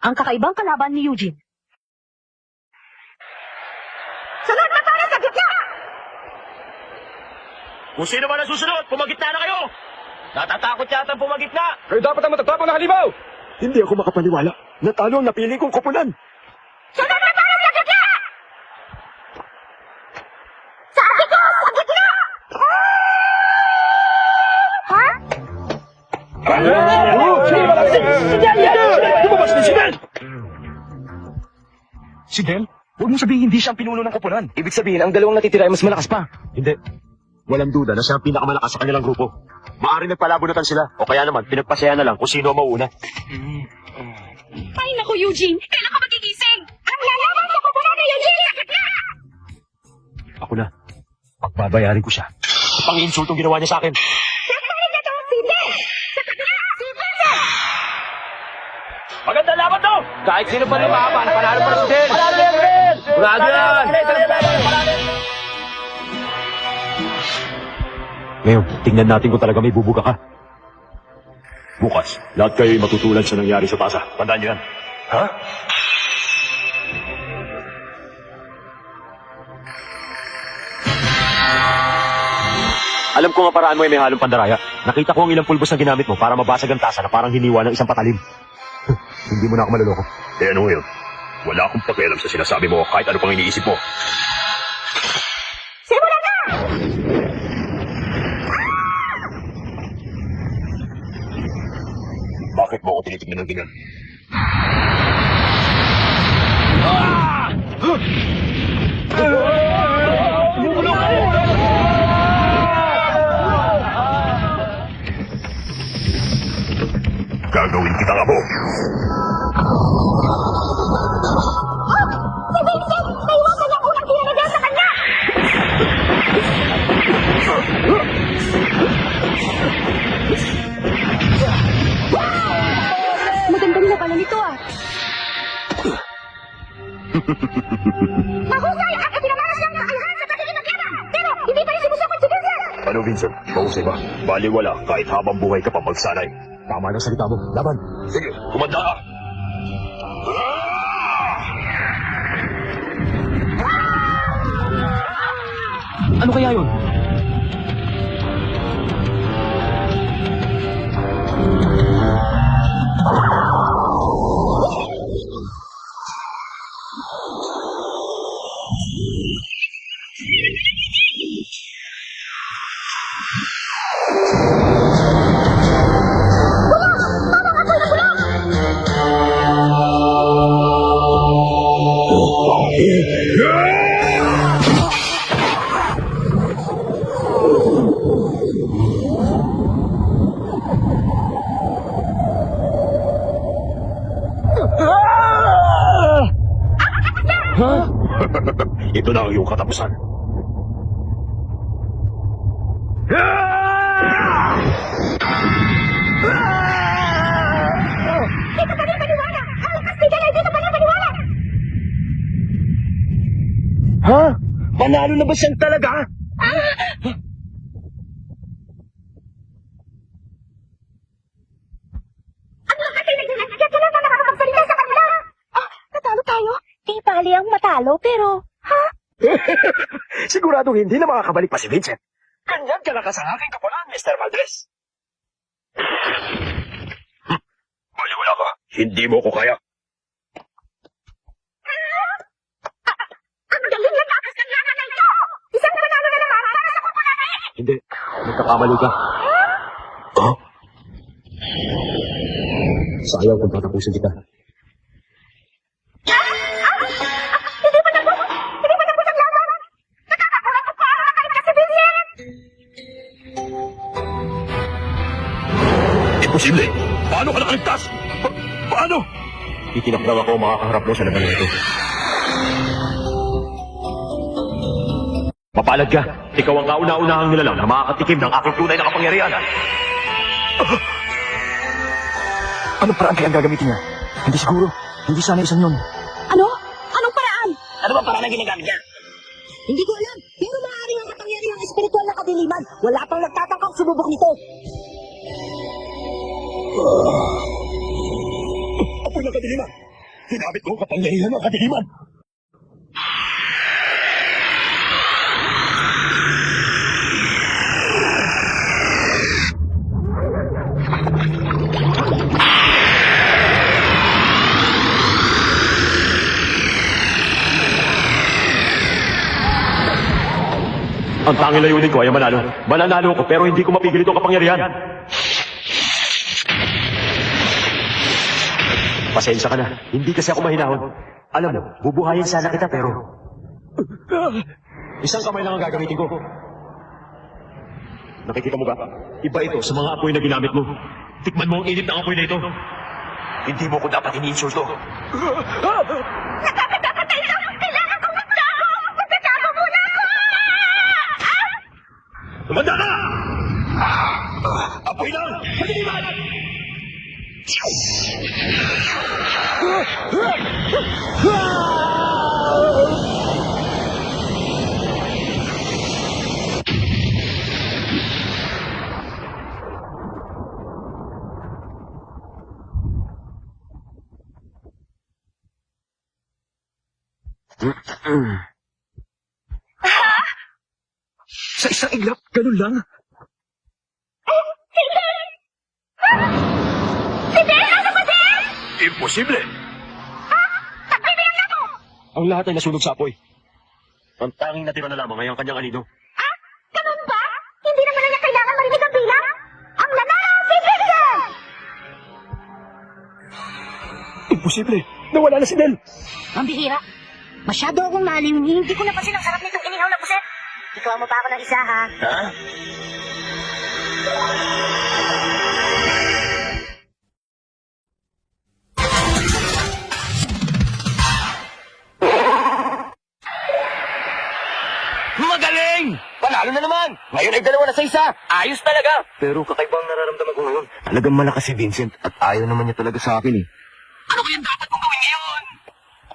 ang kakaibang kalaban ni Eugene. Sunod na tayo sa gitna! Kung sino man ang susunod, pumagitna na kayo! Natatakot yata ang pumagitna! Kayo dapat ang matatapang na halimaw! Hindi ako makapaniwala. Natalo ang napili kong koponan. Sunod na tayo sa gitna! Sabi ko, sa gitna! Ha? Lumabas na si Del! Si Del? Huwag mo sabihin hindi siya ang pinuno ng koponan. Ibig sabihin, ang dalawang natitira ay mas malakas pa. Hindi. Walang duda na siya ang pinakamalakas sa kanilang grupo. Maaari nagpalabunatan sila. O kaya naman, pinagpasaya na lang kung sino ang mauuna. Ay, naku, Eugene! Kailan ka magigising? Ang lalaban sa koponan ni Eugene sa gitna! Ako na. Pagbabayarin ko siya. Pang-insultong ginawa niya sa akin. Nagparin na to si Del! Sa gitna! Si Vincent! Magandang laban to! Kahit sino pa lumaban, panalo pa si Del! Panalo yan, Del! Brado yan! Ngayon, tingnan natin kung talaga may bubuga ka. Bukas, lahat kayo'y matutulad sa nangyari sa tasa. Tandaan niyo yan. Ha? Alam ko nga paraan mo ay may halong pandaraya. Nakita ko ang ilang pulbos na ginamit mo para mabasag ang tasa na parang hiniwa ng isang patalim. Hindi mo na ako maluloko. Eh ano ngayon? Wala akong pakialam sa sinasabi mo kahit ano pang iniisip mo. Simulan na! Bakit mo ako tinitignan ng ganyan? Gagawin kitang abo. Si Vincent! Naiwasan niya unang tinanagyan sa kanya! Magandang labanan ito ah. Mahusay at ipinamalas ng kakayahan sa pagiging magyaman! Pero hindi pa rin sinusukat si Vincent! Ano, Vincent? Mahusay ba? Baliwala kahit habang buhay ka pa magsanay. Tama ng salita mo. Laban. Sige, kumanda ka! Ano kaya yun? Ito na ang iyong katapusan. Dito pa rin paniwala! Ang lakas ni Del ay dito pa rin paniwala! Ha? Panalo na ba siyang talaga? Ang lakas ay naglalagyan ka lang na nakakapagsalita sa kanila! Natalo tayo? Di bali ang matalo, pero... Siguradong hindi na makakabalik pa si Vincent. Ganyan kalakas ang aking kapunan, Mr. Valdez. Baliwala ka. Hindi mo ko kaya. Ang galing ng takas ng laman na ito! Isang panalo na naman para sa koponan na Hindi. Nagkakamali ka. Oh? Sayang kung tatapusin kita. Hindi pa tapos ang laban! Nakakakulang ko paano nakaligtas si Vincent! Imposible! Paano ka nakaligtas? Paano? Itinak daw ako makakaharap mo sa laban na ito. Mapalad ka. Ikaw ang kauna-unahang nilalang na makakatikim ng aking tunay na kapangyarihan. Anong paraan kaya ang gagamitin niya? Hindi siguro. Hindi sana isang yun. Ano? Anong paraan? Ano ba parang ginagamit niya? Hindi ko alam, pero maaaring ang kapangyarihang espiritual na kadiliman. Wala pang nagtatangkang sumubok nito. Apoy ng kadiliman! Ginamit ko ang kapangyarihan ng kadiliman. Ang tanging layunin ko ay manalo. Mananalo ko pero hindi ko mapigil itong kapangyarihan. Pasensya ka na. Hindi kasi ako mahinahon. Alam mo, bubuhayin sana kita pero... Isang kamay lang ang gagamitin ko. Nakikita mo ba? Iba ito sa mga apoy na ginamit mo. Tikman mo ang init ng apoy na ito. Hindi mo ko dapat ini-insulto. Nakakatakatay lang! Kailangan kong magtago! Magtatago muna ako! Tumanda ka! Apoy lang! Kadiliman! Sa isang iglap, ganun lang. Imposible! Nagbibigyan ako! Ang lahat ay nasunog sa apoy. Ang tanging natira na lamang ay ang kanyang anino. Ganun ba? Hindi naman na niya kailangan marinig ang bilang? Ang nanalo si Vincent! Imposible. Nawala na si Del. Ang bihira. Masyado akong maliw. Hindi ko napansin ang sarap nitong inihaw na puset. Ikaw mo pa ako ng isa, ha? Ha? Magaling! Panalo na naman! Ngayon ay 2-1. Ayos talaga! Pero kakaibang nararamdaman ko ngayon. Talagang malakas si Vincent at ayaw naman niya talaga sa akin eh. Ano kayang dapat kong gawin ngayon?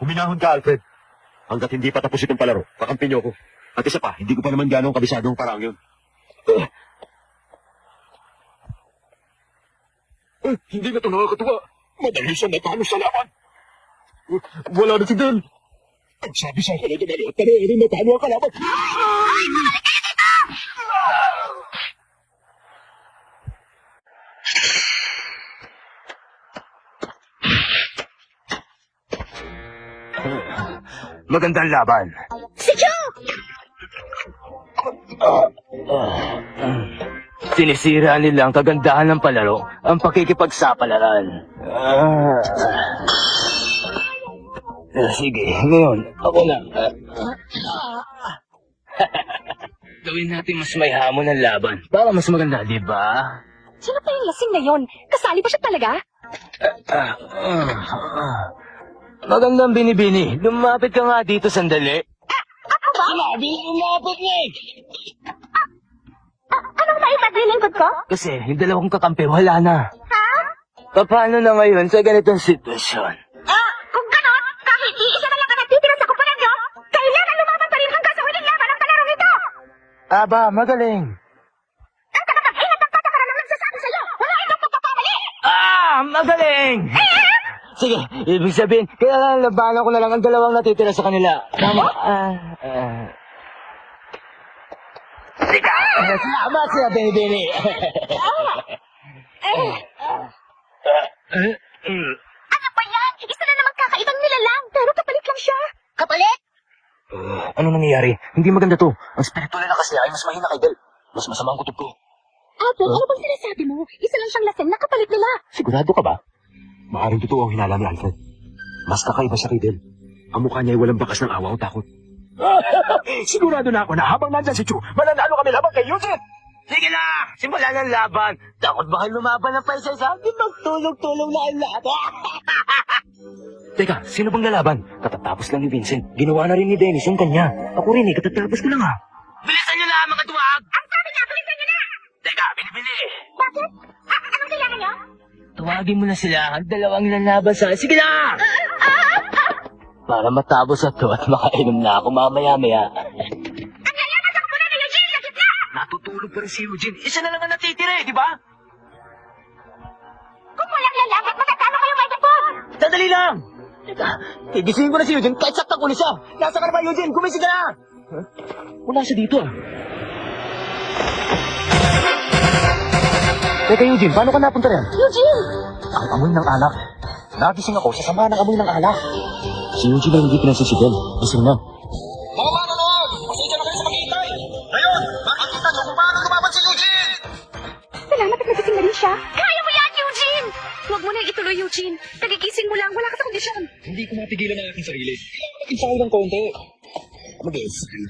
Huminahon ka, Alfred. Hanggat hindi pa tapos itong palaro, kakampi niyo ako. At isa pa, hindi ko pa naman gano'ng kabisado ang parang yun. Hindi na ito nakakatuwa. Madali siya natalo sa laban. Wala na si Del. Ang sabi sa akin ay dumali at panoorin natalo ang kalaban. Magandang laban. Si Joe! Sinisira nila ang kagandahan ng palaro, ang pakikipagsapalaran. Sige, ngayon, ako na. Gawin natin mas may hamon ng laban para mas maganda, di ba? Sino pa yung lasing na yon? Kasali ba siya talaga? Magandang binibini. Lumapit ka nga dito sandali. Ako ba? Sinabi lumapit niya eh. Anong maipaglilingkod ko? Kasi yung dalawang kakampi wala na. Ha? Paano na ngayon sa ganitong sitwasyon? Kung ganon, kahit iisa na lang ang natitira sa kupunan nyo, kailangan lumaban pa rin hanggang sa huling laban ng palarong ito! Aba, magaling. Ang tagapag-ingat ng patakaran ang nagsasabi sa'yo, wala itong pagkakamali! Magaling! Sige, ibig sabihin, kaya labanan ko na lang ang dalawang natitira sa kanila. Tama. Teka! Salamat siya, Benibini. Ano ba yan? Isa na naman kakaibang nilalang, pero kapalit lang siya. Kapalit? Ano nangyayari? Hindi maganda to. Ang spiritual na kasi ay mas mahina kay Del. Mas masama ang kutob ko. Ate, ano bang sinasabi mo? Isa lang siyang lasing, nakapalit nila. Sigurado ka ba? Maaring totoo ang hinala ni Alfred. Mas kakaiba siya kay Del. Ang mukha niya ay walang bakas ng awa o takot. Sigurado na ako na habang nandyan si Chu, mananalo kami laban kay Eugene. Sige na! Simulan ang laban! Takot ba kayo lumaban ng paisa-isa? Di magtulog-tulog na ang lahat. Teka, sino bang lalaban? Katatapos lang ni Vincent. Ginawa na rin ni Dennis yung kanya. Ako rin eh, katatapos ko lang ha. Bilisan niyo na, mga duwag! Ang sabi niya, bilisan niyo na! Teka, binibili! Bakit? Anong kailangan niyo? Tuwagin mo na sila ang dalawang lalaban sa... Sige na! Para matapos na to at makainom na ako mamaya-maya. Ang lalaban sa kupunan ni Eugene sa gitna! Natutulog pa rin si Eugene. Isa na lang ang natitira eh, di ba? Kung walang lalaban, matatalo kayo may dapon! Sandali lang! Teka, igisingin ko na si Eugene kahit saktan ko na siya. Nasa ka na ba, Eugene? Gumising ka na! Huh? Wala siya dito ah. Teka, Eugene, paano ka napunta rin? Eugene! Ang amoy ng alak. Nagising ako sa sama ng amoy ng alak. Si Eugene ay hindi pinansisigil. Gising na. Mga manonood! Pasensya na kayo sa maghihintay! Ngayon, makikita niyo kung paano lumaban si Eugene! Salamat at nagising na rin siya. Kaya mo yan, Eugene! Huwag mo na ituloy, Eugene. Nagigising mo lang, wala ka sa kondisyon. Hindi ko mapigilan ang aking sarili. Mag-isay ng konti. Mag-isay.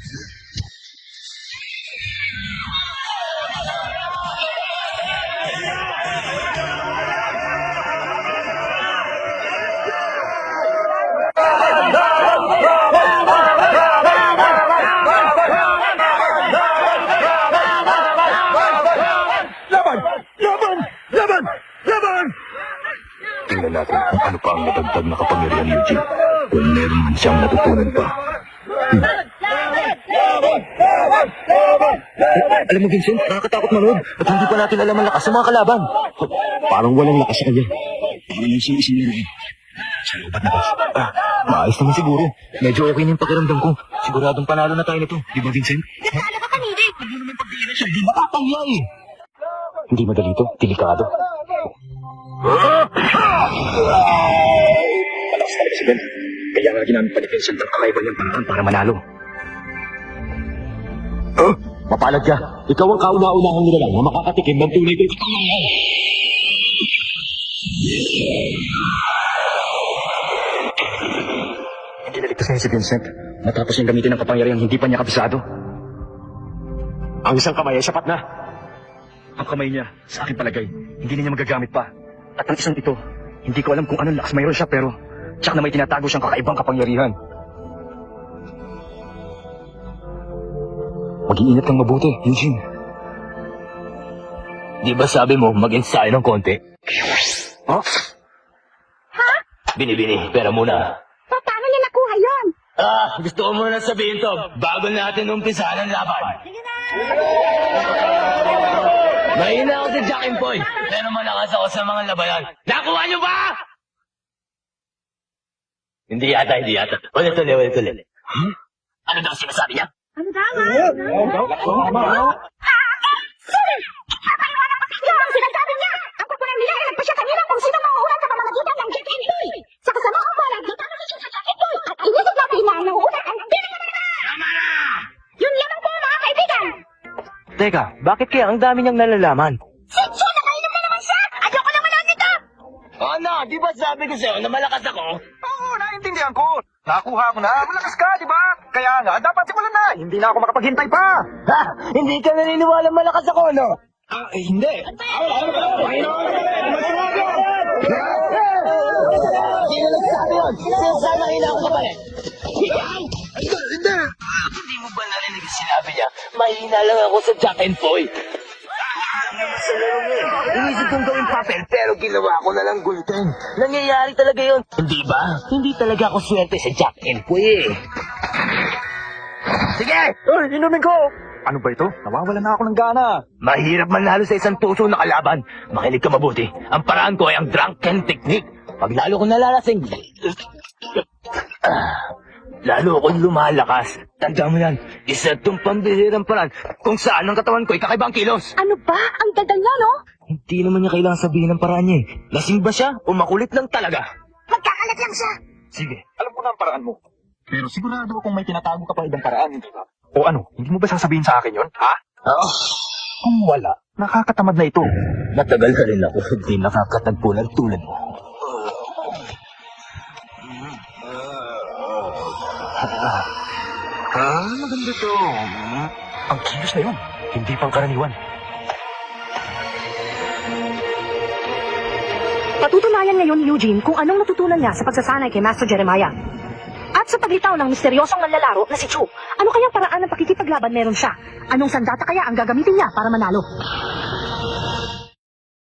Laban! Laban! Laban! Laban! Tingnan natin kung ano pa ang nadagdag na kapangyarihan ni Eugene. Kung meron man siyang natutunan pa. Alam mo, Vincent, nakakatakot manood. At hindi pa natin alam ang lakas ng mga kalaban. Parang walang lakas sa kanya. Parang lang siyang isinirin. Sa loobat na ba? Maayos naman siguro. Medyo okay na yung pakiramdam ko. Siguradong panalo na tayo nito. Di ba, Vincent? Natalo ka kanina eh. Siya, di makakaya eh. Hindi madali ito. Delikado. Malakas talaga si Ben. Kaya nga ginamit pa ni Vincent ang kakaiba niyang paraan para manalo. Mapalad ka. Ikaw ang kauna-unahang nilalang na makakatikim ng tunay kong kapangyarihan. Hindi naligtas ngayon si Vincent. Matapos niyang gamitin ang kapangyarihan hindi pa niya kabisado. Ang isang kamay ay sapat na. Ang kamay niya, sa aking palagay, hindi na niya magagamit pa. At ang isang ito, hindi ko alam kung anong lakas mayroon siya pero tsak na may tinatago siyang kakaibang kapangyarihan. Mag-iingat kang mabuti, Eugene. Di ba sabi mo, mag-ensayo ng konti? Huh? Bini-bini, pera muna. Paano niya nakuha yon? Gusto ko muna sabihin to, bago natin umpisahan ang laban. Mahina ako sa Jack and Poy, pero malakas ako sa mga labanan. Nakuha niyo ba? Hindi yata. Ulit. Huh? Ano daw sinasabi niya? Ano daw? Yun ang sinasabi niya! Ang kukulang nila ay nagpa siya kanila kung sino mauulan sa pamamagitan ng Jack and Poy! Sa kasama ko mo, nagditama siya sa Jack and Poy! At inisip natin na ang nauulan ang pinangaman! Yun lamang po, mga kaibigan! Teka, bakit kaya ang dami niyang nalalaman? Siya, nakainom na naman siya! Ayoko na manood nito! Ano, di ba sabi ko sa'yo na malakas ako? Oo, naiintindihan ko. Nakuha ko na. Malakas ka, di ba? Kaya nga, dapat simulan na. Hindi na ako makapaghintay pa. Ha? Hindi ka naniniwala malakas ako, no? Hindi. Sino nagsabi yun? Sinasabi mahina ako kapalit. Hindi. Hindi mo ba narinig yung sinabi niya? Mahina lang ako sa Jack and Poy. Sa laro niya eh. Inisip kong gawing papel pero ginawa ko na lang gulten. Nangyayari talaga yun. Hindi ba? Hindi talaga ako swerte sa Jack and Poy eh. Sige! Uy, inumin ko. Ano ba ito? Nawawalan na ako ng gana. Mahirap manalo sa isang tuso na kalaban. Makinig ka mabuti. Ang paraan ko ay ang drunken technique. Pag lalo ko nalalasing, lalo akong lumalakas. Tanda mo yan, isa itong pambihirang paraan kung saan ang katawan ko ay kakaibang kilos. Ano ba? Ang ganda niya, no? Hindi naman niya kailangan sabihin ng paraan niya eh. Lasing ba siya o makulit lang talaga? Magkakalat lang siya! Sige, alam ko na ang paraan mo. Pero sigurado akong may tinatago ka pa ibang paraan, hindi ba? O ano, hindi mo ba sasabihin sa akin yon? Ha? Oo. Kung wala, nakakatamad na ito. Matagal ka rin ako, hindi nakakatagpo ng tulad mo. Maganda to. Ang kilos na yun. Hindi pang karaniwan. Patutunayan ngayon, Eugene, kung anong natutunan niya sa pagsasanay kay Master Jeremiah. At sa paglitaw ng misteryosong manlalaro na si Chu, ano kayang paraan ng pakikipaglaban meron siya? Anong sandata kaya ang gagamitin niya para manalo?